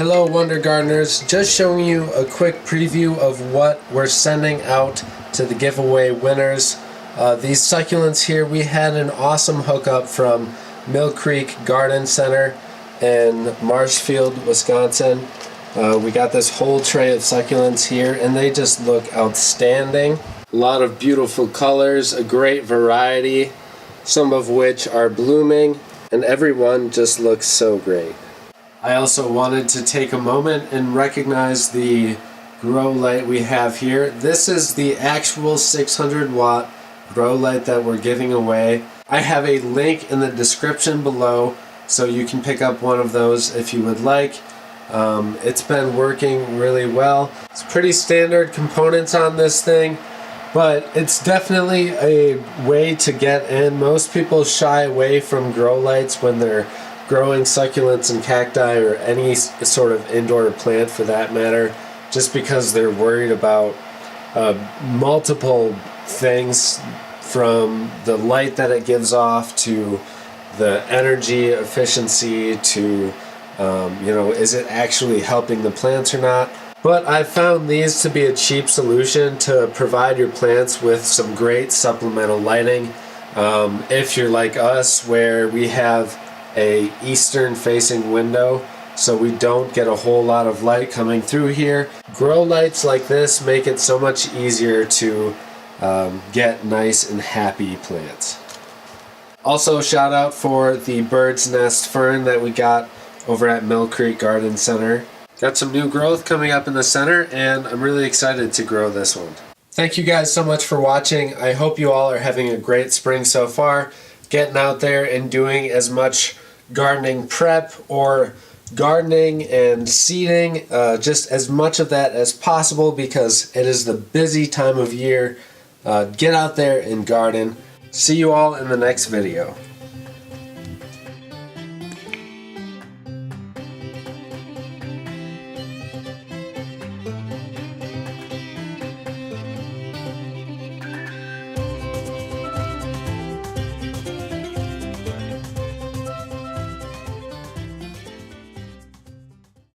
Hello Wonder Gardeners, just showing you a quick preview of what we're sending out to the giveaway winners. These succulents here, we had an awesome hookup from Mill Creek Garden Center in Marshfield, Wisconsin. We got this whole tray of succulents here and they just look outstanding. A lot of beautiful colors, a great variety, some of which are blooming, and everyone just looks so great. I also wanted to take a moment and recognize the grow light we have here. This is the actual 600 watt grow light that we're giving away. I have a link in the description below so you can pick up one of those if you would like. It's been working really well. It's pretty standard components on this thing, but it's definitely a way to get in. Most people shy away from grow lights when they're growing succulents and cacti or any sort of indoor plant for that matter, just because they're worried about multiple things, from the light that it gives off to the energy efficiency to is it actually helping the plants or not. But I found these to be a cheap solution to provide your plants with some great supplemental lighting. If you're like us, where we have a eastern facing window, so we don't get a whole lot of light coming through here, grow lights like this make it so much easier to get nice and happy plants. Also, shout out for the bird's nest fern that we got over at Mill Creek Garden Center. Got some new growth coming up in the center and I'm really excited to grow this one. Thank you guys so much for watching. I hope you all are having a great spring so far, getting out there and doing as much gardening prep or gardening and seeding, just as much of that as possible, because it is the busy time of year. Get out there and garden. See you all in the next video.